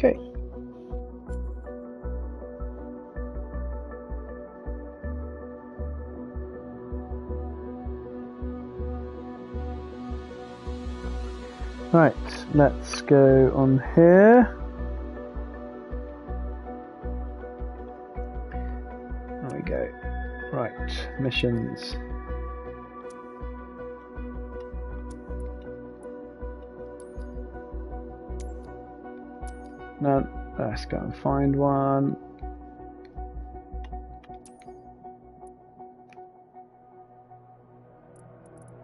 Okay. Right, let's go on here. There we go. Right, missions. No, let's go and find one.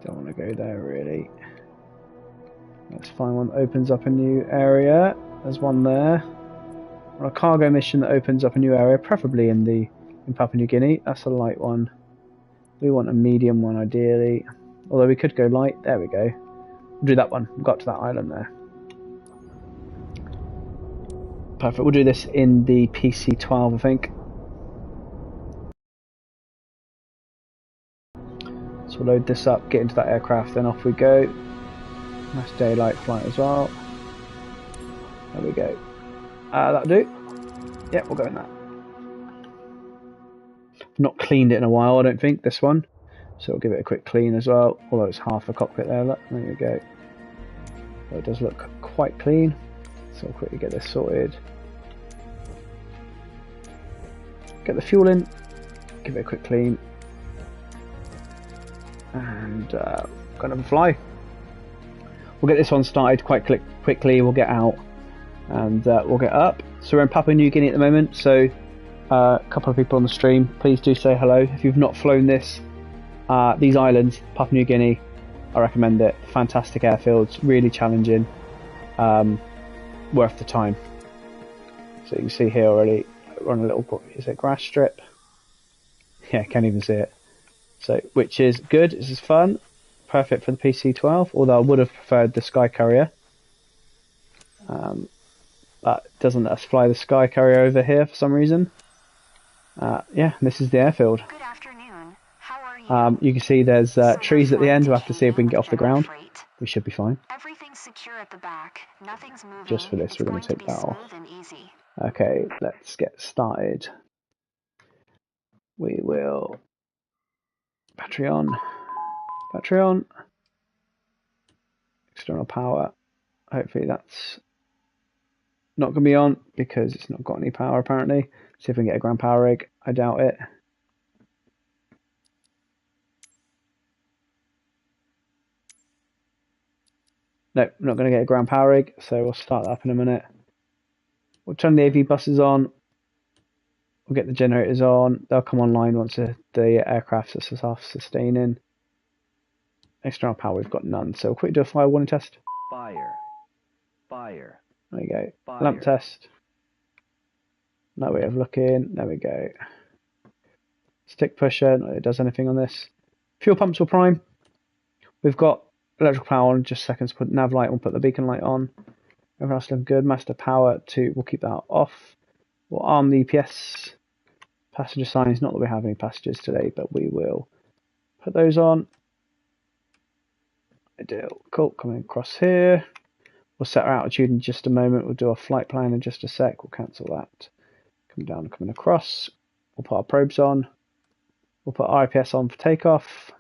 Don't want to go there really. Let's find one that opens up a new area. There's one there. On a cargo mission that opens up a new area, preferably in Papua New Guinea. That's a light one. We want a medium one ideally. Although we could go light. There we go. We'll do that one. We've got to that island there. Perfect. We'll do this in the PC12, I think. So we'll load this up, get into that aircraft, then off we go. Nice daylight flight as well. There we go. That'll do. Yep, we'll go in that. Not cleaned it in a while, I don't think, this one. So we'll give it a quick clean as well. Although it's half a cockpit there, look. There we go. So it does look quite clean. So we'll quickly get this sorted. Get the fuel in. Give it a quick clean. And kind of fly. We'll get this one started quite quickly. We'll get out and we'll get up. So we're in Papua New Guinea at the moment. So a couple of people on the stream, please do say hello. If you've not flown these islands, Papua New Guinea, I recommend it. Fantastic airfields, really challenging, worth the time. So you can see here already, we're on a little, is it grass strip? Yeah, can't even see it. So, which is good. This is fun. Perfect for the PC12. Although I would have preferred the Sky Carrier. But it doesn't let us fly the Sky Carrier over here for some reason. Yeah, this is the airfield. Good afternoon. How are you? You can see there's trees at the end. We'll have to see if we can get off the ground. We should be fine. Everything's secure at the back. Nothing's moving. Just for this, we're going to take that off. Easy. Okay, let's get started. We will... Battery on. Battery on. External power. Hopefully that's not going to be on because it's not got any power apparently. See if we can get a ground power rig. I doubt it. No, we're not going to get a ground power rig, so we'll start that up in a minute. We'll turn the AV buses on. We'll get the generators on. They'll come online once the aircraft is self-sustaining. External power, we've got none. So we'll quickly do a fire warning test. Fire. Fire. There we go. Fire. Lamp test. No way of looking. There we go. Stick pusher. Not that it does anything on this. Fuel pumps will prime. We've got electrical power on. Just seconds. Put nav light on. Put the beacon light on. Everything else looking good. Master power 2. We'll keep that off. We'll arm the PS passenger signs. Not that we have any passengers today, but we will put those on. Ideal. Cool. Coming across here. We'll set our altitude in just a moment. We'll do a flight plan in just a sec. We'll cancel that. Come down and coming across. We'll put our probes on. We'll put our IPS on for takeoff.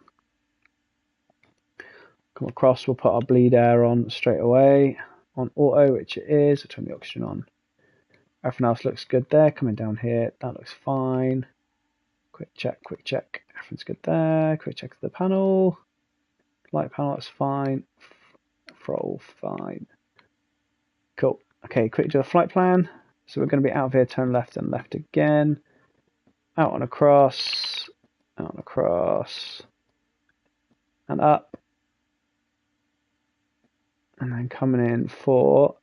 Come across. We'll put our bleed air on straight away. On auto, which it is. We'll turn the oxygen on. Everything else looks good there. Coming down here. That looks fine. Quick check, quick check. Everything's good there. Quick check of the panel. Light panel, that's fine. Throttle, fine. Cool. Okay, quick do a flight plan. So we're going to be out of here, turn left and left again. Out and across. Out and across. And up. And then coming in for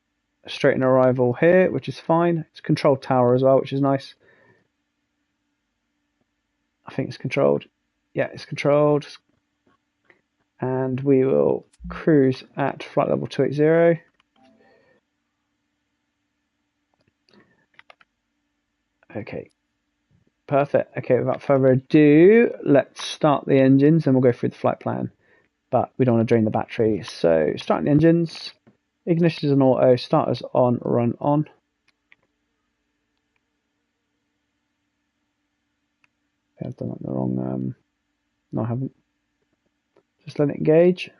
a straight in arrival here, which is fine. It's controlled tower as well, which is nice. I think it's controlled. Yeah, it's controlled. And we will cruise at flight level 280. Okay, perfect. Okay, without further ado, let's start the engines and we'll go through the flight plan. But we don't want to drain the battery. So starting the engines, ignition is on auto, starters on, run on. I've done that in the wrong. No, I haven't. Just let it engage.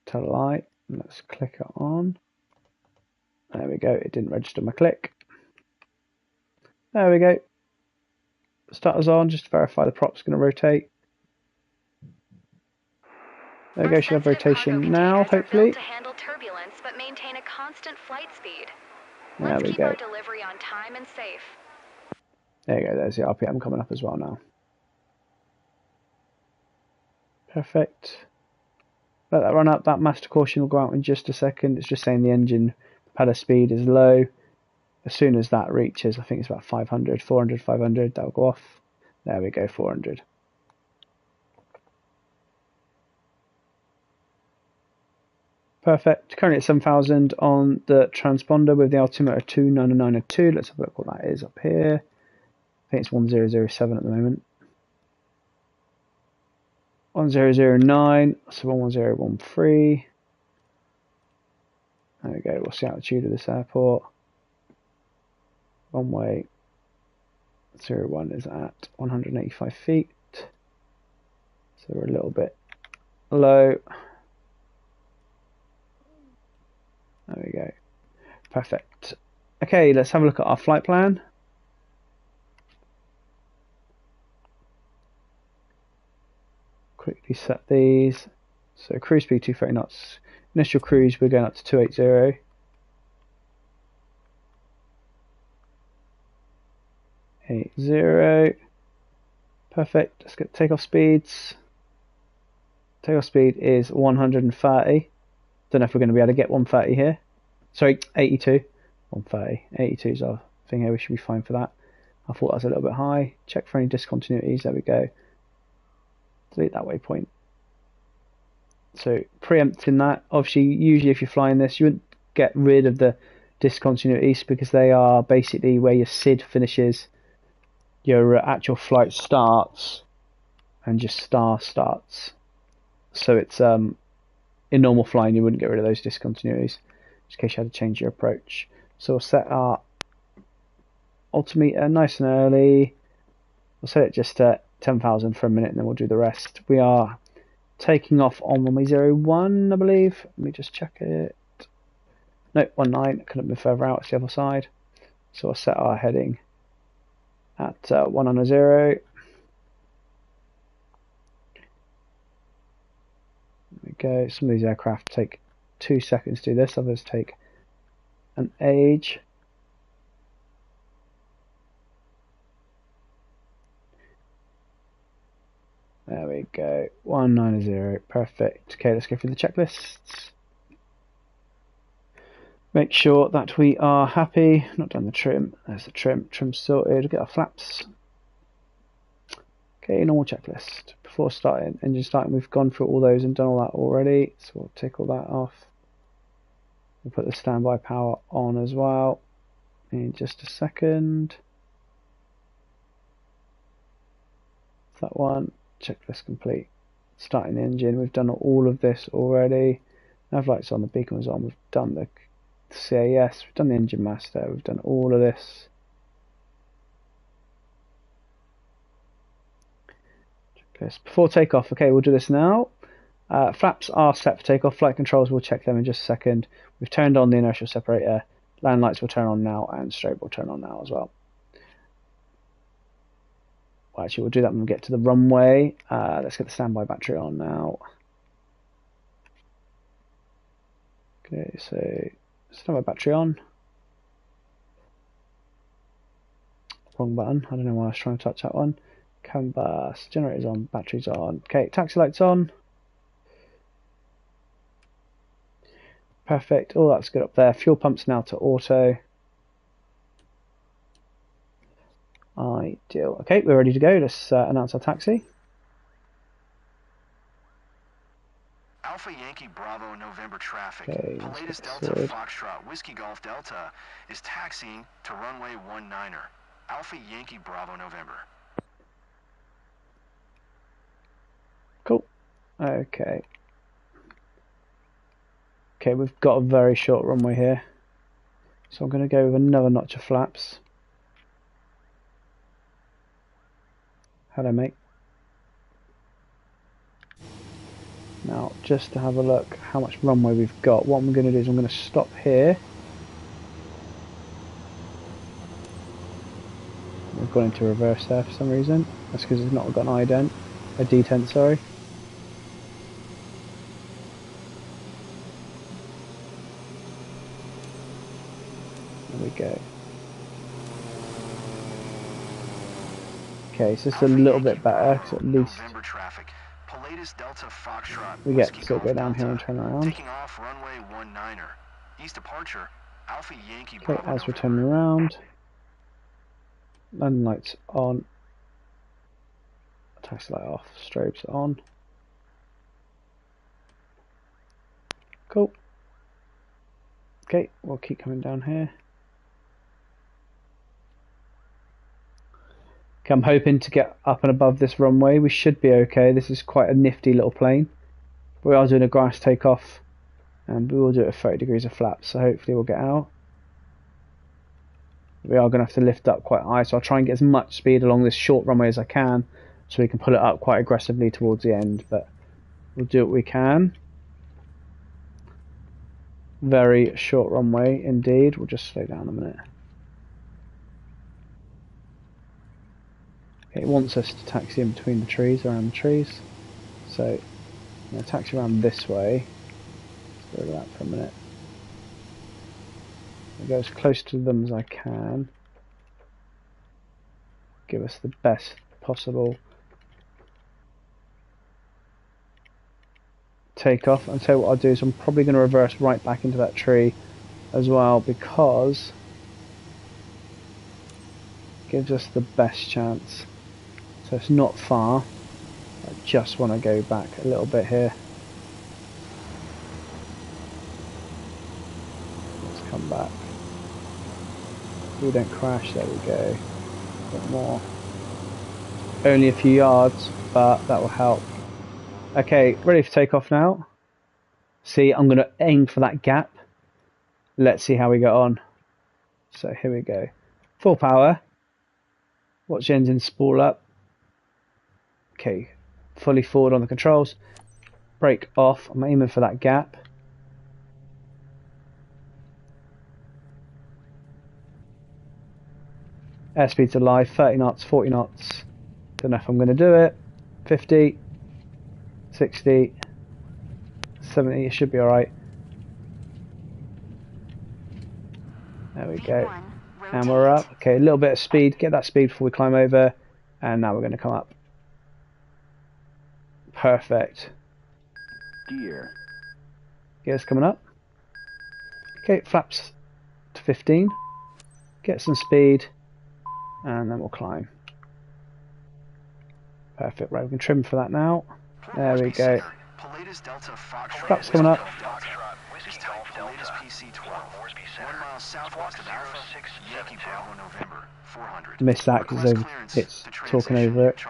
Tell a lie. Let's click it on. There we go. It didn't register my click. There we go. Starter's on. Just to verify the prop's going to rotate. There we go. Should have rotation now, hopefully. To handle turbulence, but maintain a constant flight speed. There Let's we keep go. our delivery on time and safe. There you go. There's the RPM coming up as well now. Perfect. Let that run up. That master caution will go out in just a second. It's just saying the engine propeller speed is low. As soon as that reaches, I think it's about 500, 400, 500, that'll go off. There we go, 400. Perfect. Currently at 7,000 on the transponder with the altimeter 29902. Let's have a look what that is up here. I think it's 1007 at the moment. 1009, so 11013. There we go, what's the altitude of this airport? Runway 01 is at 185 feet. So we're a little bit low. There we go. Perfect. Okay, let's have a look at our flight plan. Quickly set these. So cruise speed 230 knots. Initial cruise we're going up to 280. Perfect. Let's get takeoff speeds. Takeoff speed is 130. Don't know if we're going to be able to get 130 here. Sorry, 82. 130. 82 is our thing here. We should be fine for that. I thought that was a little bit high. Check for any discontinuities. There we go. Delete that waypoint. So preempting that. Obviously, usually if you're flying this, you wouldn't get rid of the discontinuities because they are basically where your SID finishes, your actual flight starts, and your star starts. So it's in normal flying you wouldn't get rid of those discontinuities, just in case you had to change your approach. So we'll set our altimeter nice and early. We'll set it just at 10,000 for a minute and then we'll do the rest. We are taking off on runway 01, I believe. Let me just check it. No, 19. Couldn't move further out. It's the other side. So we'll set our heading at 100. There we go. Some of these aircraft take 2 seconds to do this. Others take an age. There we go. 190. Perfect. Okay, let's go through the checklists. Make sure that we are happy. Not done the trim. There's the trim. Trim sorted. Get our flaps. Okay, normal checklist. Before starting, engine starting, we've gone through all those and done all that already. So we'll tick all that off. We'll put the standby power on as well in just a second. That one. Checklist complete. Starting the engine. We've done all of this already. Nav lights on. The beacon was on. We've done the CAS. We've done the engine master. We've done all of this. Checklist. Before takeoff. Okay, we'll do this now. Flaps are set for takeoff. Flight controls, we'll check them in just a second. We've turned on the inertial separator. Land lights will turn on now and strobe will turn on now as well. Actually, we'll do that when we get to the runway. Let's get the standby battery on now. Okay, so standby battery on. Wrong button. I don't know why I was trying to touch that one. Canvas, generators on, batteries on. Okay, taxi lights on. Perfect. All that's good up there. Fuel pumps now to auto. Ideal. Okay, we're ready to go. Let's announce our taxi. Alpha Yankee Bravo November traffic. Okay, Pilatus Delta Foxtrot Whiskey Golf Delta is taxiing to runway 19er. Alpha Yankee Bravo November. Cool. Okay. Okay, we've got a very short runway here. So I'm going to go with another notch of flaps. Hello, mate. Now, just to have a look how much runway we've got, what I'm going to do is I'm going to stop here. We've gone into reverse there for some reason. That's because it's not got an ident, a detent, sorry. There we go. Okay, so it's a little bit better, so at least we get to go down here and turn around. Taking off runway 19er. East departure, Alpha Yankee Okay, Bravo as we're November. turning around, landing lights on, taxi light off, strobes on. Cool. Okay, we'll keep coming down here. Okay, I'm hoping to get up and above this runway. We should be okay. This is quite a nifty little plane. We are doing a grass takeoff, and we will do it at 30 degrees of flaps, so hopefully we'll get out. We are going to have to lift up quite high, so I'll try and get as much speed along this short runway as I can, so we can pull it up quite aggressively towards the end, but we'll do what we can. Very short runway indeed. We'll just slow down a minute. Okay, it wants us to taxi in between the trees, around the trees. So I'm going to taxi around this way. Let's go over that for a minute. I'll go as close to them as I can. Give us the best possible takeoff. And so what I'll do is I'm probably going to reverse right back into that tree as well, because it gives us the best chance. So it's not far. I just want to go back a little bit here. Let's come back. We don't crash, there we go. A bit more. Only a few yards, but that will help. Okay, ready for takeoff now. See, I'm going to aim for that gap. Let's see how we get on. So here we go. Full power. Watch the engine spool up. Okay, fully forward on the controls. Brake off. I'm aiming for that gap. Airspeed's alive, 30 knots, 40 knots. Don't know if I'm going to do it. 50, 60, 70, it should be alright. There we go. And we're up. Okay, a little bit of speed. Get that speed before we climb over. And now we're going to come up. Perfect. Gear. Gears coming up. Okay, flaps to 15. Get some speed. And then we'll climb. Perfect. Right, we can trim for that now. There we go. Flaps coming up. Missed that because it's talking over it.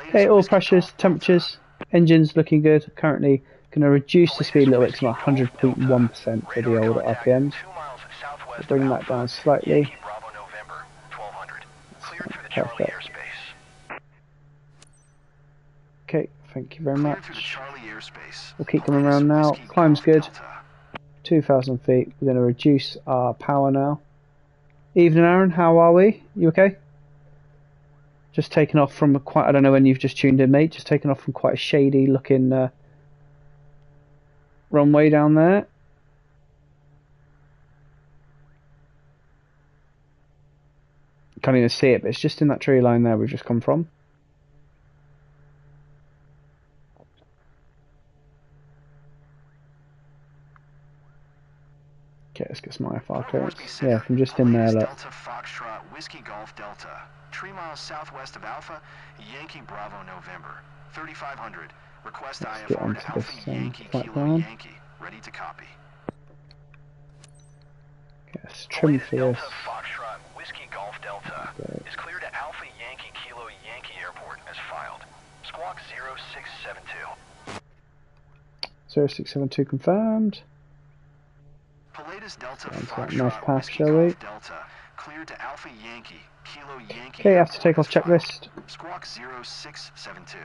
Okay, all pressures, temperatures, engines looking good. Currentently going to reduce the speed a little bit to 100.1% for the older RPMs. We'll bring that down slightly. Perfect. Okay, thank you very much. We'll keep coming around now. Climb's good. 2,000 feet. We're going to reduce our power now. Evening, Aaron. How are we? You okay? Just taking off from quite, I don't know when you've just tuned in, mate. Just taking off from quite a shady looking runway down there. Can't even see it, but it's just in that tree line there we've just come from. Okay, let's get some IFR clearance. Yeah, from just in there, look. Delta Foxtrot Whiskey Golf Delta, 3 miles southwest of Alpha, Yankee Bravo November, 3500. Request Let's get IFR onto to this Alpha Yankee flat Kilo ground. Yankee. Ready to copy. Okay, let's trim for this. Foxtrot Whiskey Golf Delta is clear to Alpha Yankee Kilo Yankee Airport as filed. Squawk 0672. 0672 confirmed. Pilatus Delta Nice Foxtrot path, Whiskey shall we? Golf Delta cleared to Alpha Yankee Kilo Yankee. Okay, have to take off checklist. Squawk 0672.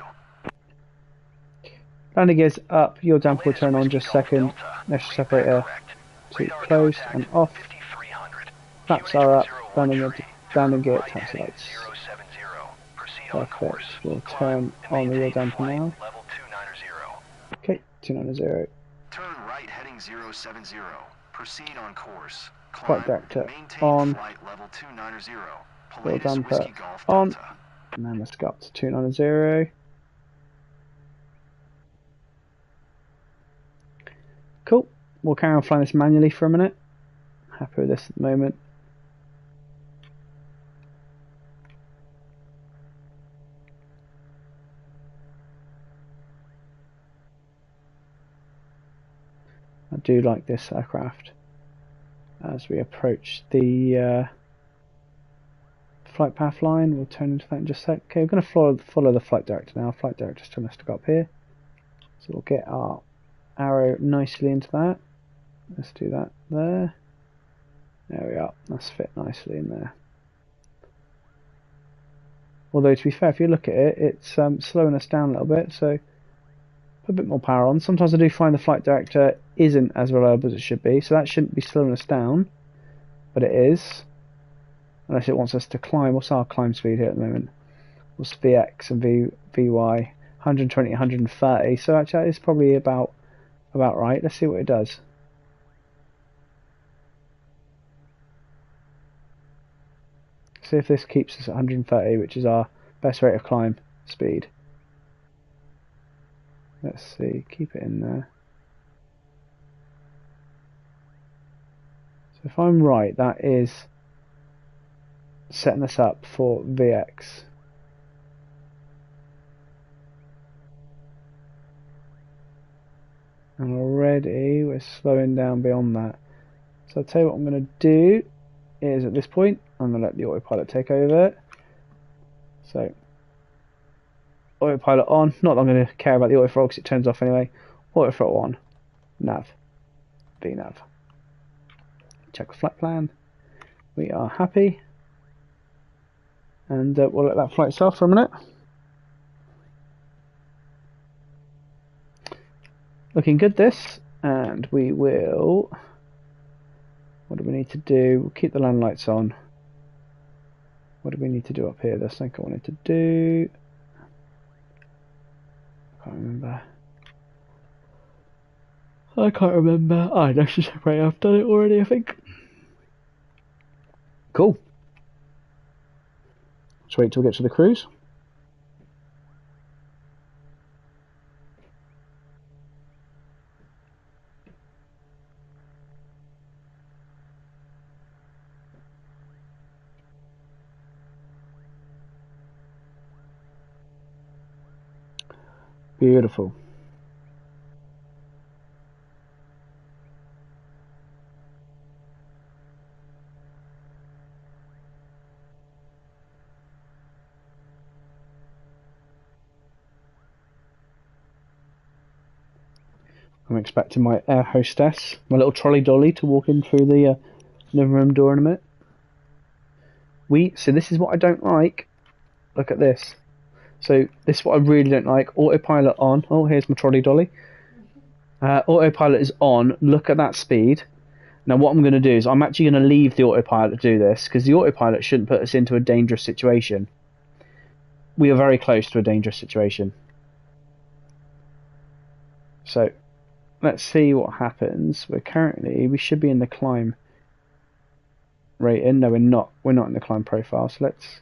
Landing gears up, your damper will turn on just a second. Mesh separator to closed and off. Flaps are up, landing gear, taxi lights. Perfect, we'll turn on the wheel damper now. Okay, 290. Turn right heading 070. Proceed on course. Flight Climb director and maintain on. flight level 290. Wheel Pilatus damper Whiskey Golf on. Delta. And then let's go up to 290. Cool. We'll carry on flying this manually for a minute. Happy with this at the moment. I do like this aircraft. As we approach the flight path line, we'll turn into that in just a sec. Okay, we're going to follow the flight director now. Flight director's telling us to go up here. So we'll get our arrow nicely into that. Let's do that there. There we are. That's fit nicely in there. Although to be fair, if you look at it, it's slowing us down a little bit, so put a bit more power on. Sometimes I do find the flight director isn't as reliable as it should be, so that shouldn't be slowing us down, but it is. Unless it wants us to climb. What's our climb speed here at the moment? What's VX and VY? 120, 130. So actually that is probably about right. Let's see what it does. See if this keeps us at 130, which is our best rate of climb speed. Let's see, keep it in there. So if I'm right, that is setting us up for VX. And already we're slowing down beyond that. So I'll tell you what I'm going to do is at this point I'm going to let the autopilot take over. So autopilot on. Not that I'm going to care about the autothrottle because it turns off anyway. Autothrottle on. Nav. VNav. Check the flight plan. We are happy. And we'll let that fly itself for a minute. Looking good this. And we will... What do we need to do? We'll keep the land lights on. What do we need to do up here? That's something I wanted to do. I can't remember. Oh, no, right, I've done it already, I think. Cool. Let's wait till we get to the cruise. Beautiful. I'm expecting my air hostess, my little trolley dolly, to walk in through the living room door in a minute. So this is what I don't like. Look at this. So this is what I really don't like. Autopilot on. Oh, here's my trolley dolly. Autopilot is on. Look at that speed. Now what I'm going to do is I'm actually going to leave the autopilot to do this because the autopilot shouldn't put us into a dangerous situation. We are very close to a dangerous situation. So let's see what happens. We should be in the climb rating. No, we're not. We're not in the climb profile. So let's.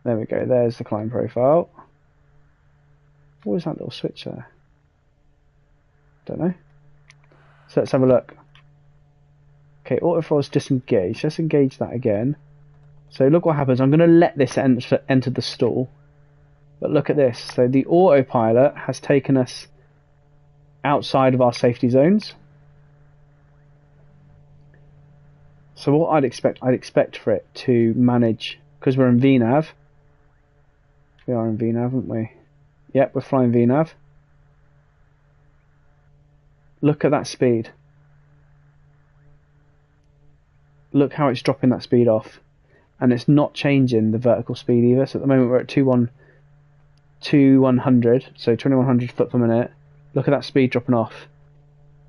There we go. There's the climb profile. What was that little switch there? Don't know. So let's have a look. Okay, autothrottle disengaged. Let's engage that again. So look what happens. I'm going to let this enter the stall. But look at this. So the autopilot has taken us outside of our safety zones. So what I'd expect for it to manage, because we're in VNav. We are in VNav, aren't we? Yep, we're flying VNav. Look at that speed. Look how it's dropping that speed off. And it's not changing the vertical speed either. So at the moment we're at 2100, so 2100 foot per minute. Look at that speed dropping off.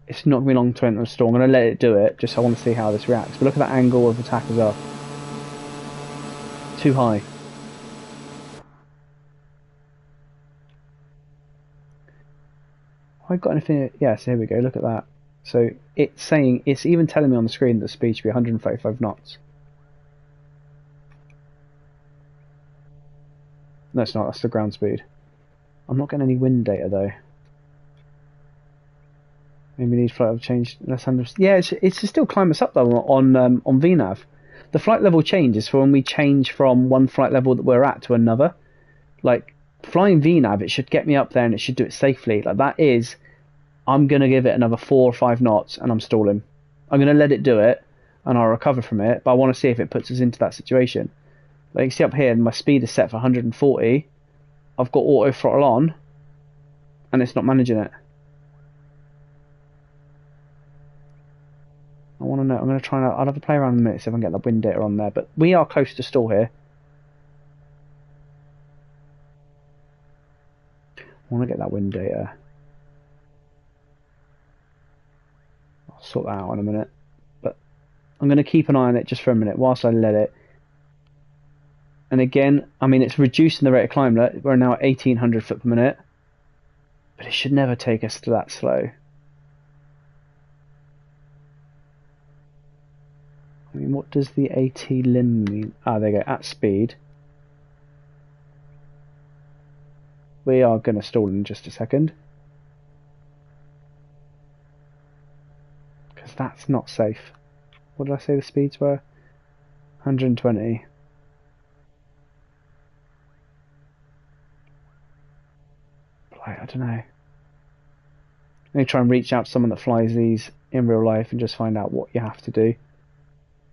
It's not going to be long to enter the storm. I'm going to let it do it, just so I want to see how this reacts. But look at that angle of attack as well. Too high. Have I got anything? Yeah, so here we go. Look at that. So it's saying, it's even telling me on the screen that the speed should be 135 knots. No, it's not. That's the ground speed. I'm not getting any wind data though. Maybe we need flight level change. Yeah, it's still climb us up though on VNav. The flight level change is for when we change from one flight level that we're at to another. Like flying VNav, it should get me up there and it should do it safely. Like that is, I'm gonna give it another 4 or 5 knots and I'm stalling. I'm gonna let it do it and I'll recover from it. But I want to see if it puts us into that situation. Like you see up here, my speed is set for 140. I've got auto throttle on, and it's not managing it. I want to know. I'm going to try and I'll have a play around in a minute, see if I can get the wind data on there. But we are close to stall here. I want to get that wind data. I'll sort that out in a minute. But I'm going to keep an eye on it just for a minute whilst I let it. And again, I mean, it's reducing the rate of climb. We're now at 1800 foot per minute. But it should never take us to that slow. I mean, what does the AT lim mean? Ah, there you go, at speed. We are going to stall in just a second. Because that's not safe. What did I say the speeds were? 120. I don't know. Let me try and reach out to someone that flies these in real life and just find out what you have to do.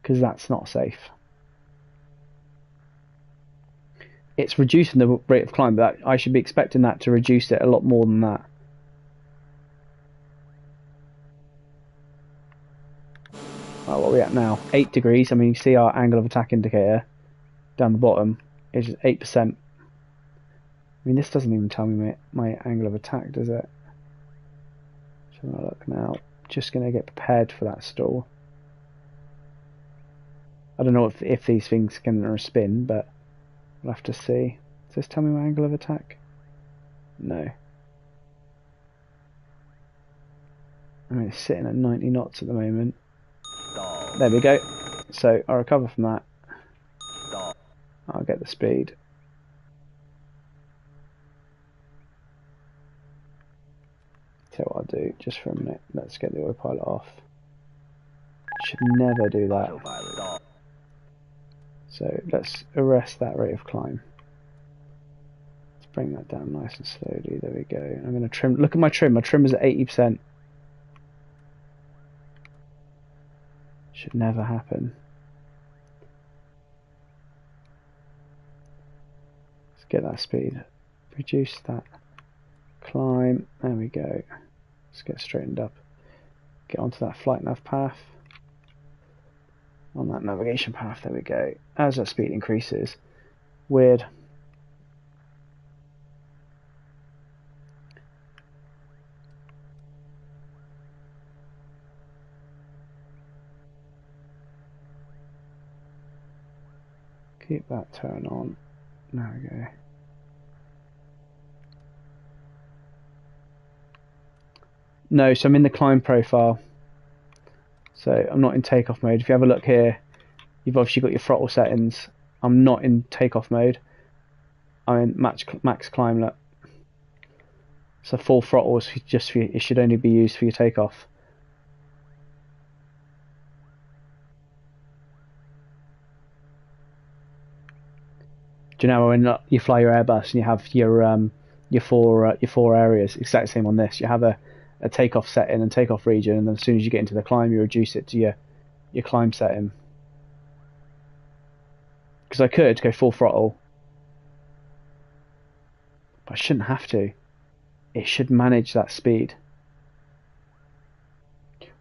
Because that's not safe. It's reducing the rate of climb, but I should be expecting that to reduce it a lot more than that. Oh, what are we at now? 8 degrees. I mean, you see our angle of attack indicator down the bottom is 8%. I mean, this doesn't even tell me my angle of attack, does it? So I'm going to look now. Just going to get prepared for that stall. I don't know if these things can spin, but we'll have to see. Does this tell me my angle of attack? No. I mean, it's sitting at 90 knots at the moment. There we go. So I'll recover from that. I'll get the speed. Tell you what I'll do, just for a minute. Let's get the autopilot off. Should never do that. So let's arrest that rate of climb. Let's bring that down nice and slowly. There we go. I'm going to trim. Look at my trim. My trim is at 80%. Should never happen. Let's get that speed. Reduce that climb. There we go. Let's get straightened up. Get onto that flight nav path. On that navigation path, there we go. As that speed increases, weird. Keep that turn on. There we go. No, so I'm in the climb profile. So I'm not in takeoff mode. If you have a look here, you've obviously got your throttle settings. I'm not in takeoff mode. I'm in max climb. Look. So full throttle is just for it should only be used for your takeoff. Do you know when you fly your Airbus and you have your four areas? Exactly the same on this. You have a takeoff setting and takeoff region, and then as soon as you get into the climb, you reduce it to your climb setting. Because I could go full throttle, but I shouldn't have to. It should manage that speed.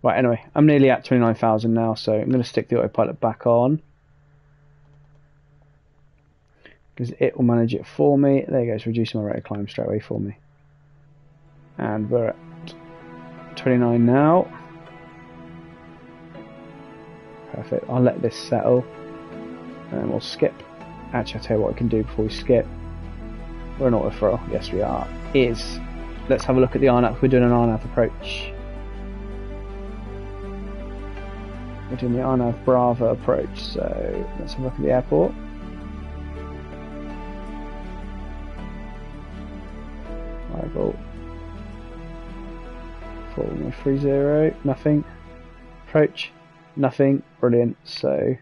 Right, anyway, I'm nearly at 29,000 now, so I'm going to stick the autopilot back on. Because it will manage it for me. There you go, it's reducing my rate of climb straight away for me. And we're at 29 now. Perfect, I'll let this settle. And then we'll skip. Actually, I'll tell you what I can do before we skip. We're an auto throw. Yes, we are. Let's have a look at the RNAV. We're doing an RNAV approach. We're doing the RNAV Bravo approach. So let's have a look at the airport. Arrival 4130. Nothing. Approach. Nothing. Brilliant. So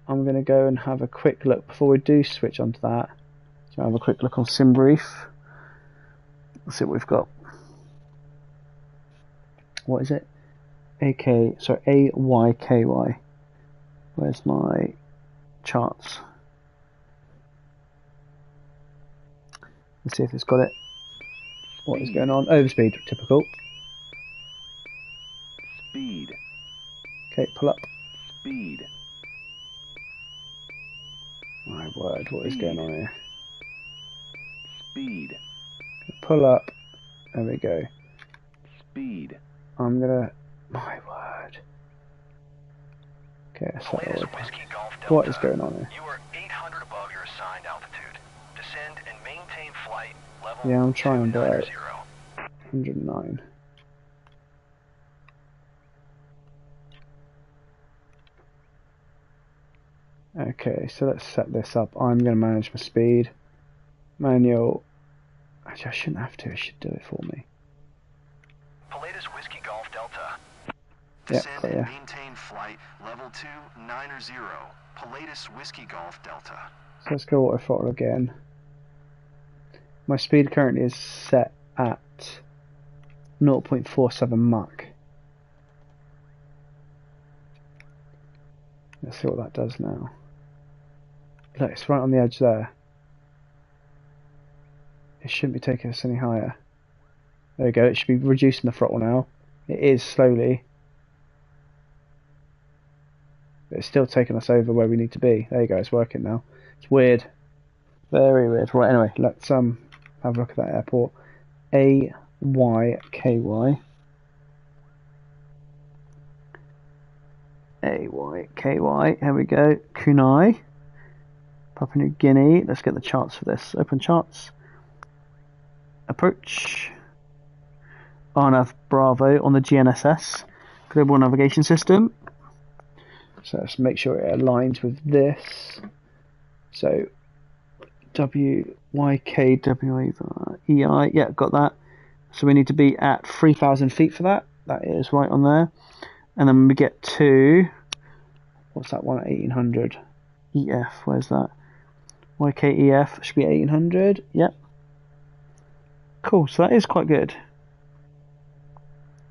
I'm going to go and have a quick look before we do switch onto that. So have a quick look on SimBrief. Let's see what we've got. What is it? AYKY. Where's my charts? Let's see if it's got it. What is going on? Overspeed, typical. Speed. Okay, pull up. Speed. My word, what is going on here? Speed. Pull up. There we go. Speed. I'm gonna. My word. Okay, so what is going on here? You are 800 above your assigned altitude. Descend and maintain flight level. Yeah, I'm trying, but 290. 109. Okay, so let's set this up. I'm going to manage my speed. Manual. Actually, I shouldn't have to. It should do it for me. Pilatus Whiskey Golf Delta. Descend yeah. and maintain flight level 290. Pilatus Whiskey Golf Delta. So let's go auto throttle again. My speed currently is set at 0.47 Mach. Let's see what that does now. Look, it's right on the edge there. It shouldn't be taking us any higher. There we go, it should be reducing the throttle now. It is slowly. But it's still taking us over where we need to be. There you go, it's working now. It's weird. Very weird. Right, anyway, let's have a look at that airport. AYKY. AYKY, here we go. Kunai. Papua New Guinea. Let's get the charts for this. Open charts. Approach. RNAV Bravo on the GNSS. Global Navigation System. So let's make sure it aligns with this. So WYKWEI. Yeah, got that. So we need to be at 3,000 feet for that. That is right on there. And then when we get to, what's that one at 1800? EF, where's that? YKEF should be 1800. Yep. Cool, so that is quite good.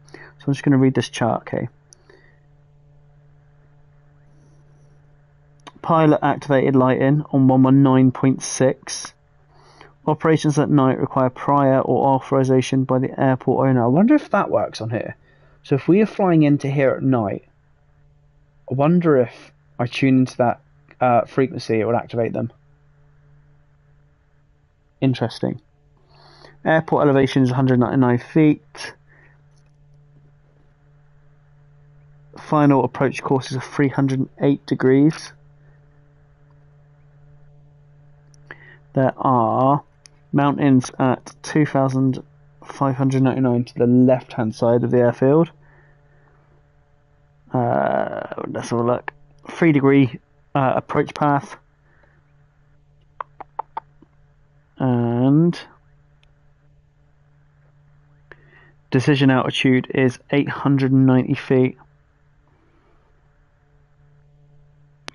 So I'm just going to read this chart, okay. Pilot activated lighting on 119.6. Operations at night require prior or authorization by the airport owner. I wonder if that works on here. So if we are flying into here at night, I wonder if I tune into that frequency, it would activate them. Interesting. Airport elevation is 199 feet. Final approach course is 308 degrees. There are mountains at 2,599 to the left hand side of the airfield. Let's have a look. 3-degree approach path. And decision altitude is 890 feet.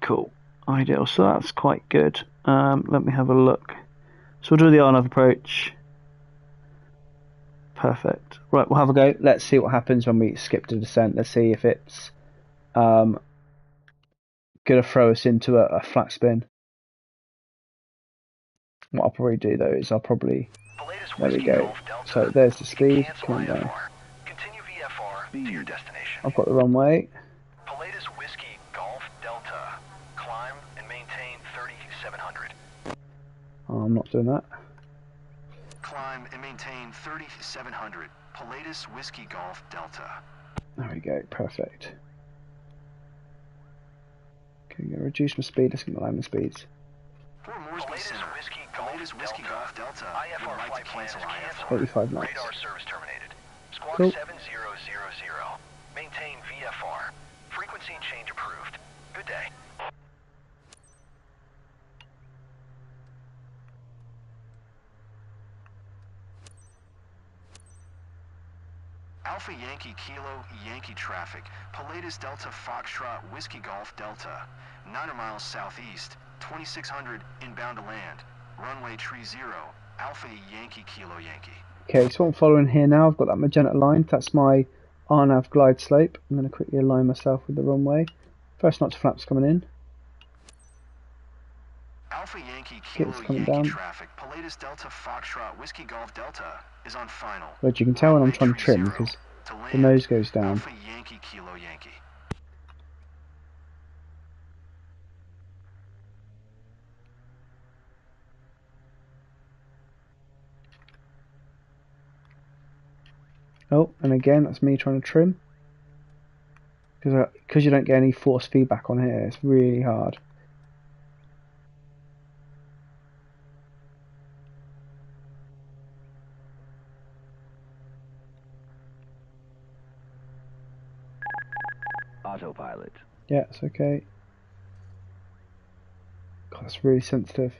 Cool. Ideal. So that's quite good. Let me have a look. So we'll do the RNAV approach. Perfect. Right, we'll have a go. Let's see what happens when we skip to descent. Let's see if it's going to throw us into a flat spin. What I'll probably do though is I'll probably, Pilatus there we Whiskey go. Golf Delta. So there's the You can speed cancel coming down. IFR. Continue VFR to your destination. I've got the runway. Pilatus Whiskey Golf Delta. Climb and maintain 3,700. Oh, I'm not doing that. Climb and maintain 3,700. Pilatus Whiskey Golf Delta. There we go, perfect. Okay, I'm going to reduce my speed, let's get my landing speeds. For Moresby Pilatus Center, Whiskey Golf Pilatus Whiskey Delta. Golf Delta IFR would like flight to plan is cancel IFR. canceled. 85 knots. Radar service terminated. Squawk Cool. 7000. Maintain VFR. Frequency change approved. Good day. Alpha Yankee Kilo Yankee traffic. Pilatus Delta Foxtrot Whiskey Golf Delta. 9 miles southeast. 2600 inbound to land. Runway tree 0. Alpha Yankee Kilo Yankee. Okay, so what I'm following here now, I've got that magenta line, that's my RNAV glide slope. I'm going to quickly align myself with the runway. First notch flaps coming in. Alpha Yankee Kilo It's coming Yankee down. traffic. Pilatus Delta Foxtrot Whiskey Golf Delta is on final. But you can tell when I'm Runway trying to tree trim 0 because to the land. nose goes down. Alpha Yankee Kilo Yankee. Oh, and again, that's me trying to trim. Because you don't get any force feedback on here, it's really hard. Autopilot. Yeah, it's okay. God, that's really sensitive.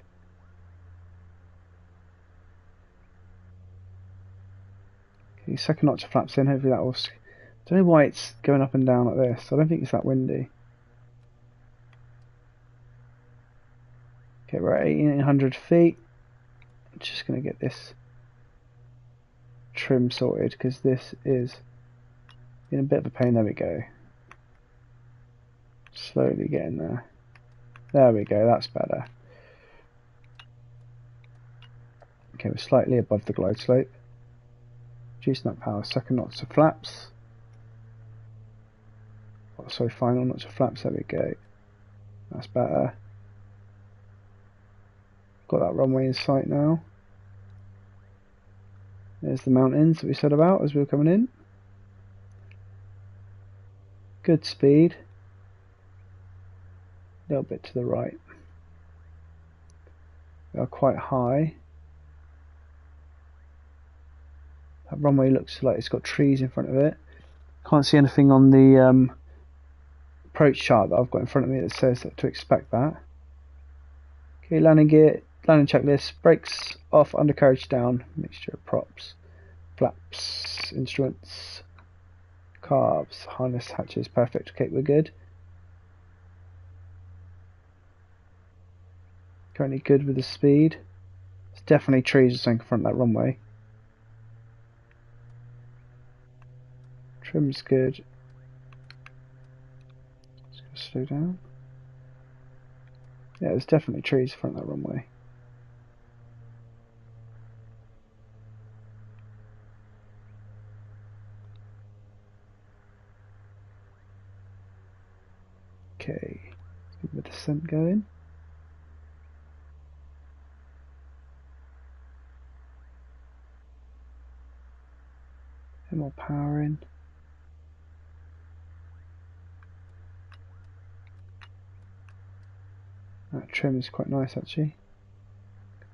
Okay, second notch of flaps in, hopefully that will... I don't know why it's going up and down like this. I don't think it's that windy. Okay, we're at 1800 feet. I'm just going to get this trim sorted because this is in a bit of a pain. There we go. Slowly getting there. There we go, that's better. Okay, we're slightly above the glide slope. Reducing that power, second notch of flaps. Oh, sorry, final notch of flaps, there we go. That's better. Got that runway in sight now. There's the mountains that we said about as we were coming in. Good speed. A little bit to the right. We are quite high. That runway looks like it's got trees in front of it. Can't see anything on the approach chart that I've got in front of me that says to expect that. Okay, landing gear, landing checklist, brakes off, undercarriage down, mixture of props, flaps, instruments, carbs, harness, hatches, perfect. Okay, we're good. Currently good with the speed. There's definitely trees or something in front of that runway. Trim's good. Just gonna slow down. Yeah, there's definitely trees in front of that runway. Okay, let's get the descent going. A bit more power in. That trim is quite nice actually.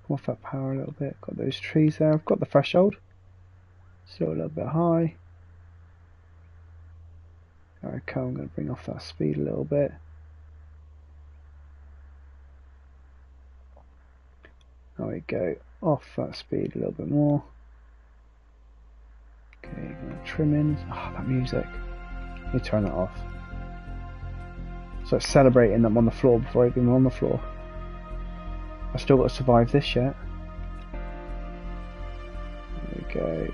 Come off that power a little bit. Got those trees there. I've got the threshold. Still a little bit high. Alright, okay, I'm going to bring off that speed a little bit. There we go. Off that speed a little bit more. Okay, going to trim in. Oh, that music. Let me turn that off. So it's celebrating that I'm on the floor before I even on the floor. I've still got to survive this yet. There we go.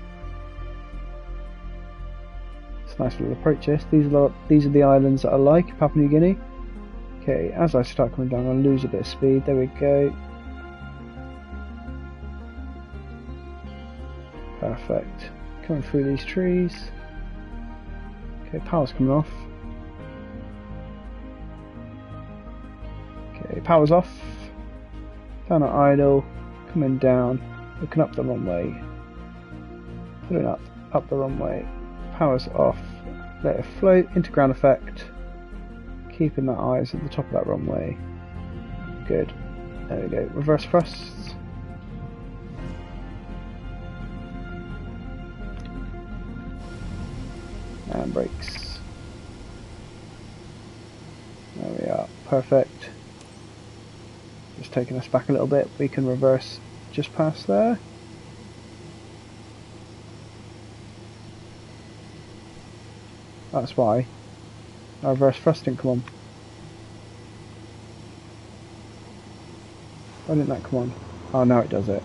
It's a nice little approach this. These are the islands that I like, Papua New Guinea. Okay, as I start coming down I lose a bit of speed. There we go. Perfect. Coming through these trees. Okay, power's coming off. Okay, power's off. Down at idle. Coming down. Looking up the runway. Pulling up the runway. Power's off. Let it float into ground effect. Keeping that eyes at the top of that runway. Good. There we go. Reverse thrusts. And brakes. There we are. Perfect. Just taking us back a little bit. We can reverse just past there. That's why. Our reverse thrust didn't come on. Why didn't that come on? Oh, now it does it.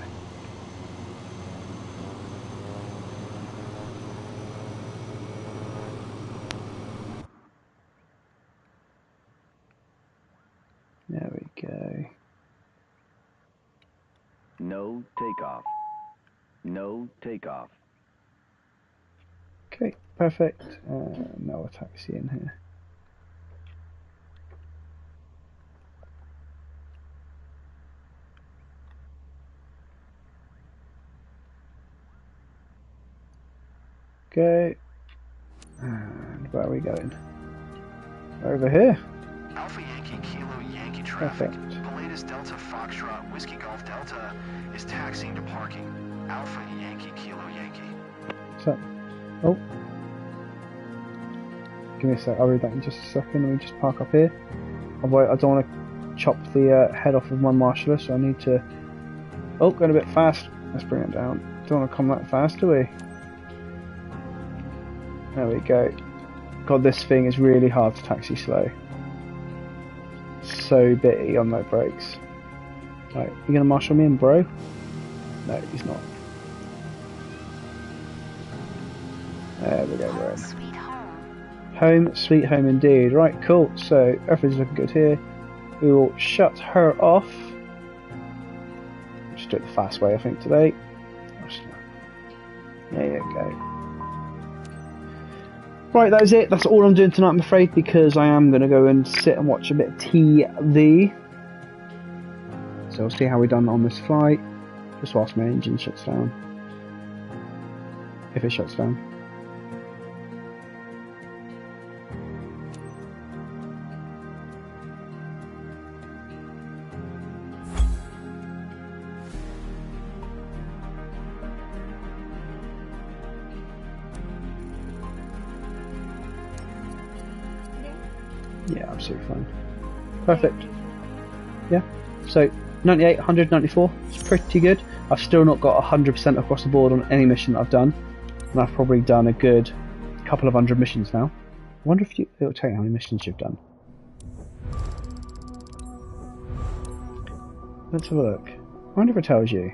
There we go. No takeoff. No takeoff. Okay, perfect. Now we'll taxi in here. Okay. And where are we going? Over here. Alpha Yankee Kilo Yankee traffic. Perfect. Pilatus Delta Foxtrot Whiskey Golf Delta is taxiing to parking. Alpha Yankee Kilo Yankee. So, oh. Give me a sec, I'll read that in just a second. Let me just park up here. Otherwise, I don't want to chop the head off of my marshaller, so I need to... Oh, going a bit fast. Let's bring it down. Don't want to come that fast, do we? There we go. God, this thing is really hard to taxi slow. So bitty on my brakes. Right, you gonna marshal me in, bro? No, he's not. There we go, we're in. Sweet home. Home, sweet home indeed. Right, cool. So everything's looking good here. We will shut her off. Just do it the fast way, I think, today. There you go. Right, that is it. That's all I'm doing tonight, I'm afraid, because I am going to go and sit and watch a bit of TV. So we'll see how we've done on this flight, just whilst my engine shuts down. If it shuts down. Yeah, absolutely fine. Perfect. Yeah. So 98, 100, 94. It's pretty good. I've still not got 100% across the board on any mission that I've done, and I've probably done a good couple of 100 missions now. I wonder if it'll tell you how many missions you've done. Let's have a look. I wonder if it tells you.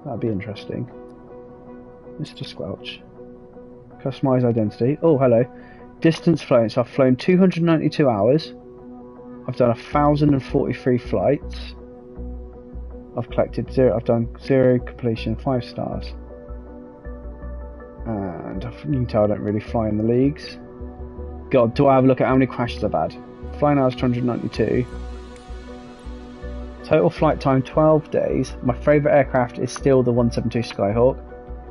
That'd be interesting. Mr. Squelch. Customize identity. Oh, hello. Distance flown. So I've flown 292 hours. I've done 1,043 flights. I've collected 0. I've done 0 completion, 5 stars. And you can tell I don't really fly in the leagues. God, do I have a look at how many crashes I've had? Flying hours 292. Total flight time 12 days. My favourite aircraft is still the 172 Skyhawk.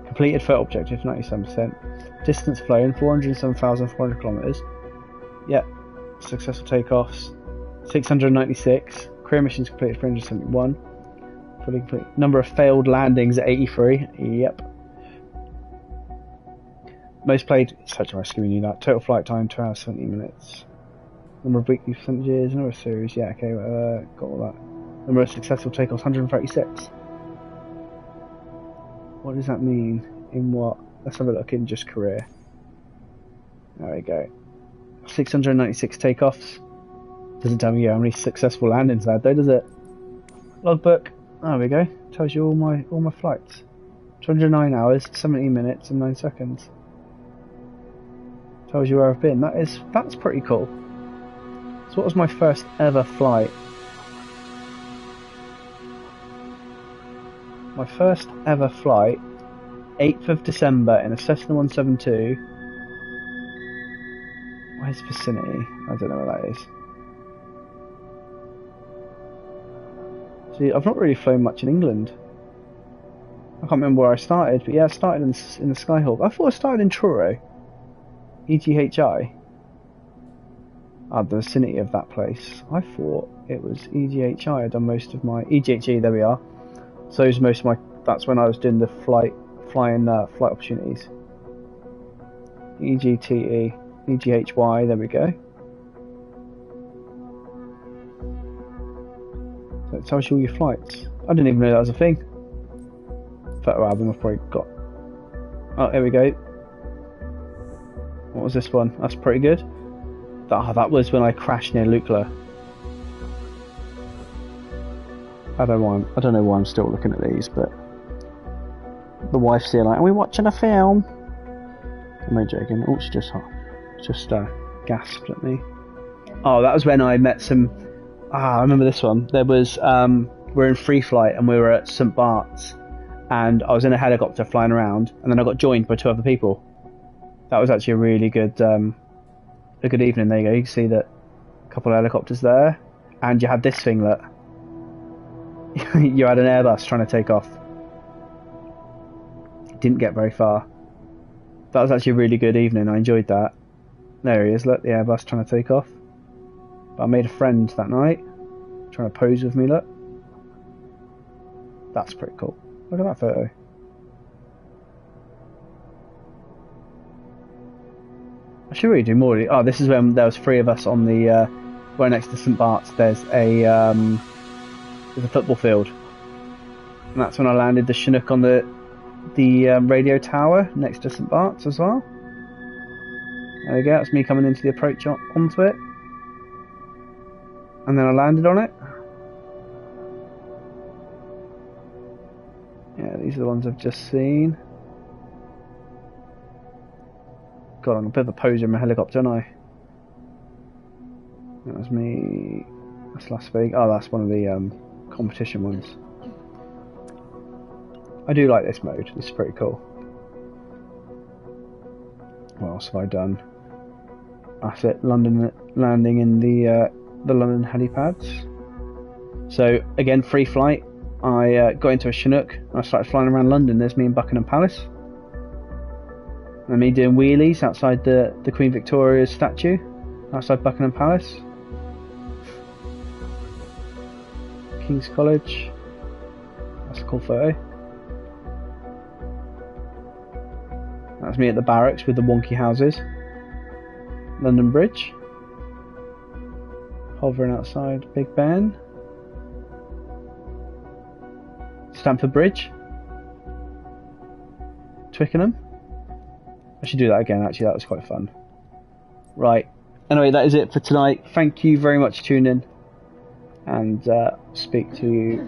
Completed photo objective 97%. Distance flown 407,400 kilometers. Yep. Successful takeoffs 696. Career missions completed 371. Fully complete. Number of failed landings at 83. Yep. Most played search and rescue, we knew that. Total flight time 2 hours 70 minutes. Number of weekly percentages, number of series, yeah, okay, got all that. Number of successful takeoffs 136. What does that mean? In what? Let's have a look in just career. There we go. 696 takeoffs. Doesn't tell me how many successful landings I had though, does it? Logbook. There we go. Tells you all my flights. 209 hours, 17 minutes and 9 seconds. Tells you where I've been. That's pretty cool. So what was my first ever flight? My first ever flight, 8th of December in a Cessna 172. Where's vicinity? I don't know where that is. See, I've not really flown much in England. I can't remember where I started, but yeah, I started in the Skyhawk. I thought I started in Truro. EGHI. The vicinity of that place. I thought it was EGHI. I'd done most of my EGHE. There we are. So is most of my. That's when I was doing the flight opportunities. EGTE, EGHY. There we go. So it tells you all your flights. I didn't even know that was a thing. Photo album I've probably got. Oh, here we go. What was this one? That's pretty good. That was when I crashed near Lukla. I don't know why I'm still looking at these, but the wife's here like, are we watching a film? I'm not joking. Oh, she just gasped at me. Oh, that was when I met some. I remember this one. There was we're in free flight and we were at St Bart's, and I was in a helicopter flying around, and then I got joined by 2 other people. That was actually a really good a good evening. There you go. You can see that a couple of helicopters there, and you had this thing that you had an Airbus trying to take off. Didn't get very far. That was actually a really good evening. I enjoyed that. There he is. Look, the Airbus trying to take off. But I made a friend that night, trying to pose with me. Look, that's pretty cool. Look at that photo. I should really do more. Oh, this is when there was 3 of us on the right next to St Bart's. There's a football field, and that's when I landed the Chinook on the radio tower next to St Bart's as well. There we go. That's me coming into the approach onto it, and then I landed on it. Yeah, these are the ones I've just seen. God, I'm a bit of a poser in my helicopter, aren't I? That was me. That's Las Vegas. Oh, that's one of the competition ones. I do like this mode. This is pretty cool. What else have I done? That's it. London landing in the London helipads. So again, free flight. I got into a Chinook and I started flying around London. There's me in Buckingham Palace. And me doing wheelies outside the Queen Victoria's statue outside Buckingham Palace. King's College. That's a cool photo. That's me at the barracks with the wonky houses. London Bridge. Hovering outside Big Ben. Stamford Bridge. Twickenham. I should do that again, actually. That was quite fun. Right. Anyway, that is it for tonight. Thank you very much for tuning in. And speak to you very